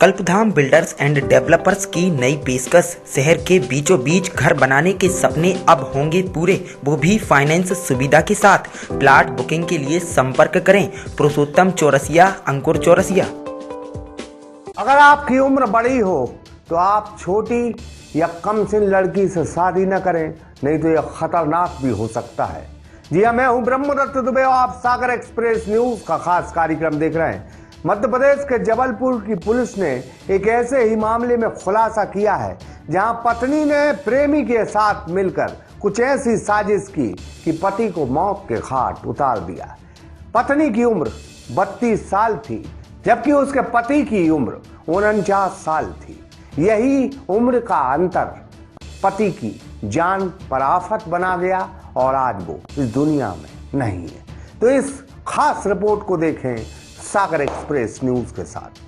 कल्पधाम builders and developers की नई पेशकश। शहर के बीचों बीच घर बनाने के सपने अब होंगे पूरे, वो भी फाइनेंस सुविधा के साथ। प्लाट बुकिंग के लिए संपर्क करें पुरुषोत्तम चौरसिया, अंकुर चौरसिया। अगर आपकी उम्र बड़ी हो तो आप छोटी या कम सिन लड़की से शादी न करें, नहीं तो यह खतरनाक भी हो सकता है। जी हाँ, मैं हूं ब्रह्मदत्त दुबे और आप सागर एक्सप्रेस न्यूज का खास कार्यक्रम देख रहे हैं। मध्य प्रदेश के जबलपुर की पुलिस ने एक ऐसे ही मामले में खुलासा किया है जहां पत्नी ने प्रेमी के साथ मिलकर कुछ ऐसी साजिश की कि पति को मौत के घाट उतार दिया। पत्नी की उम्र 32 साल थी, जबकि उसके पति की उम्र 49 साल थी। यही उम्र का अंतर पति की जान पर आफत बना गया और आज वो इस दुनिया में नहीं है। तो इस खास रिपोर्ट को देखें सागर एक्सप्रेस न्यूज के साथ।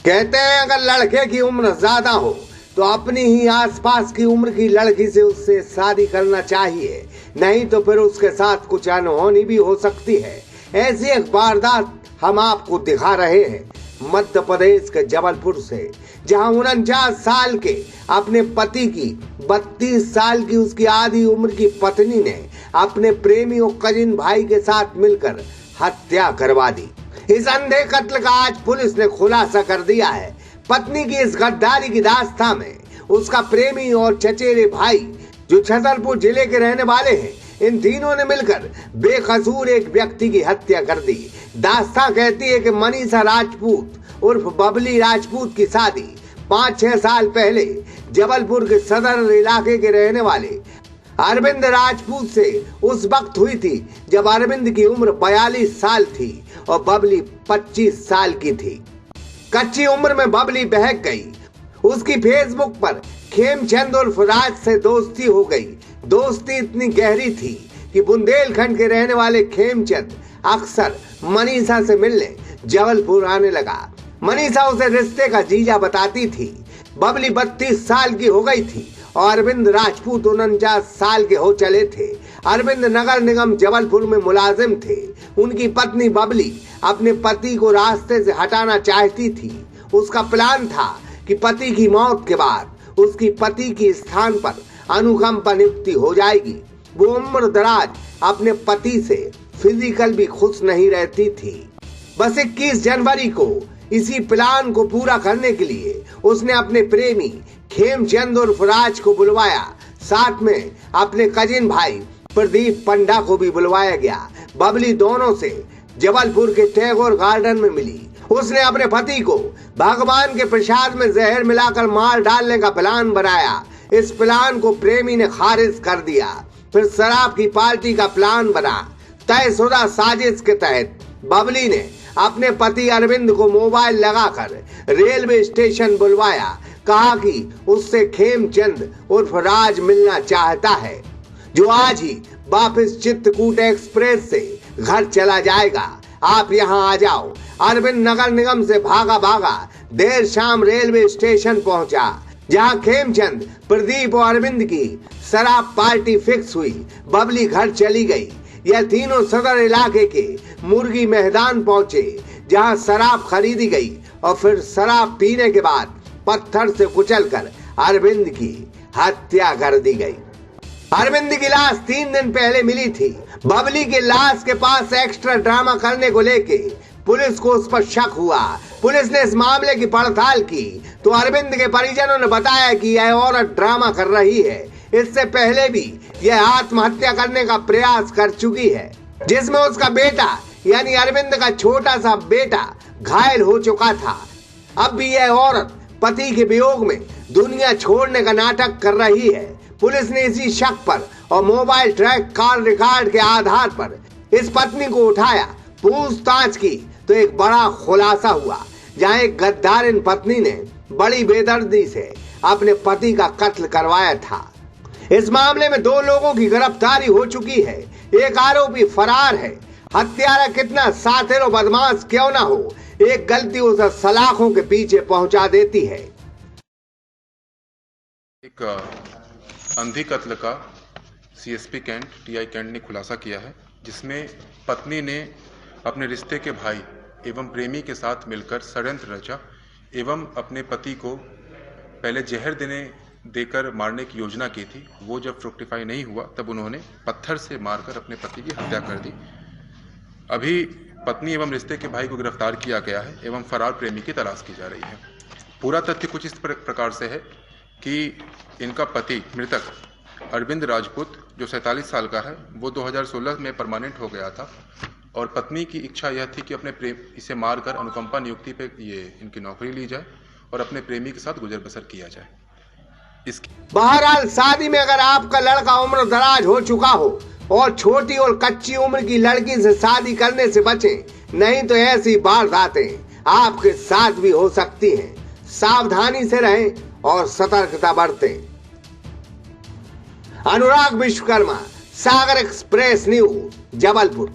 कहते हैं अगर लड़के की उम्र ज्यादा हो तो अपनी ही आसपास की उम्र की लड़की से उससे शादी करना चाहिए, नहीं तो फिर उसके साथ कुछ अनहोनी भी हो सकती है। ऐसी एक वारदात हम आपको दिखा रहे हैं मध्य प्रदेश के जबलपुर से, जहां 49 साल के अपने पति की 32 साल की उसकी आधी उम्र की पत्नी ने अपने प्रेमी और कजिन भाई के साथ मिलकर हत्या करवा दी। इस अंधे कत्ल का आज पुलिस ने खुलासा कर दिया है। पत्नी की इस गद्दारी की दास्तां में उसका प्रेमी और चचेरे भाई जो छतरपुर जिले के रहने वाले हैं, इन तीनों ने मिलकर बेकसूर एक व्यक्ति की हत्या कर दी। दास्तां कहती है कि मनीषा राजपूत उर्फ बबली राजपूत की शादी 5-6 साल पहले जबलपुर के सदर इलाके के रहने वाले अरविंद राजपूत से उस वक्त हुई थी जब अरविंद की उम्र 42 साल थी और बबली 25 साल की थी। कच्ची उम्र में बबली बहक गई। उसकी फेसबुक पर खेमचंद उर्फ राज से दोस्ती हो गई। दोस्ती इतनी गहरी थी कि बुंदेलखंड के रहने वाले खेमचंद अक्सर मनीषा से मिलने जबलपुर आने लगा। मनीषा उसे रिश्ते का जीजा बताती थी। बबली 32 साल की हो गई थी और अरविंद राजपूत 49 साल के हो चले थे। अरविंद नगर निगम जबलपुर में मुलाजिम थे। उनकी पत्नी बबली अपने पति को रास्ते से हटाना चाहती थी। उसका प्लान था कि पति की मौत के बाद उसकी पति के स्थान पर अनुकंपा नियुक्ति हो जाएगी। वो उम्र दराज अपने पति से फिजिकल भी खुश नहीं रहती थी। बस 21 जनवरी को इसी प्लान को पूरा करने के लिए उसने अपने प्रेमी खेमचंद उर्फ राज को बुलवाया। साथ में अपने कजिन भाई प्रदीप पंडा को भी बुलवाया गया। बबली दोनों से जबलपुर के टैगोर गार्डन में मिली। उसने अपने पति को भगवान के प्रसाद में जहर मिलाकर मार डालने का प्लान बनाया। इस प्लान को प्रेमी ने खारिज कर दिया। फिर शराब की पार्टी का प्लान बना। तयशुदा साजिश के तहत बबली ने अपने पति अरविंद को मोबाइल लगाकर रेलवे स्टेशन बुलवाया। कहा कि उससे खेमचंद उर्फ राज मिलना चाहता है, जो आज ही वापस चित्रकूट एक्सप्रेस से घर चला जाएगा। आप यहाँ आ जाओ। अरविंद नगर निगम से भागा भागा देर शाम रेलवे स्टेशन पहुंचा, जहाँ खेमचंद, प्रदीप और अरविंद की शराब पार्टी फिक्स हुई। बबली घर चली गई। यह तीनों सदर इलाके के मुर्गी मैदान पहुंचे, जहां शराब खरीदी गई और फिर शराब पीने के बाद पत्थर से कुचलकर अरविंद की हत्या कर दी गई। अरविंद की लाश 3 दिन पहले मिली थी। बबली के लाश के पास एक्स्ट्रा ड्रामा करने को लेके पुलिस को उस पर शक हुआ। पुलिस ने इस मामले की पड़ताल की तो अरविंद के परिजनों ने बताया कि यह औरत ड्रामा कर रही है। इससे पहले भी यह आत्महत्या करने का प्रयास कर चुकी है, जिसमें उसका बेटा यानी अरविंद का छोटा सा बेटा घायल हो चुका था। अब भी यह औरत पति के वियोग में दुनिया छोड़ने का नाटक कर रही है। पुलिस ने इसी शक पर और मोबाइल ट्रैक कॉल रिकॉर्ड के आधार पर इस पत्नी को उठाया, पूछताछ की तो एक बड़ा खुलासा हुआ, जहां एक गद्दारिन पत्नी ने बड़ी बेदर्दी से अपने पति का कत्ल करवाया था। इस मामले में 2 लोगों की गिरफ्तारी हो चुकी है। एक आरोपी फरार है। हत्यारा कितना साथिर और बदमाश क्यों ना हो, एक गलती उसे सलाखों के पीछे पहुंचा देती है। एक अंधी कत्ल का सीएसपी कैंट टीआई कैंट ने खुलासा किया है, जिसमें पत्नी ने अपने रिश्ते के भाई एवं प्रेमी के साथ मिलकर षड्यंत्र रचा एवं अपने पति को पहले जहर देकर मारने की योजना की थी। वो जब फ्रुक्टिफाई नहीं हुआ तब उन्होंने पत्थर से मारकर अपने पति की हत्या कर दी। अभी पत्नी एवं रिश्ते के भाई को गिरफ्तार किया गया है एवं फरार प्रेमी की तलाश की जा रही है। पूरा तथ्य कुछ इस प्रकार से है कि इनका पति मृतक अरविंद राजपूत जो 47 साल का है, वो 2016 में परमानेंट हो गया था और पत्नी की इच्छा यह थी कि अपने इसे मारकर अनुकंपा नियुक्ति पे ये इनकी नौकरी ली जाए और अपने प्रेमी के साथ गुजर बसर किया जाए। बहरहाल शादी में अगर आपका लड़का उम्र दराज हो चुका हो और छोटी और कच्ची उम्र की लड़की से शादी करने से बचें, नहीं तो ऐसी वारदातें आपके साथ भी हो सकती हैं। सावधानी से रहें और सतर्कता बरतें। अनुराग विश्वकर्मा, सागर एक्सप्रेस न्यूज, जबलपुर।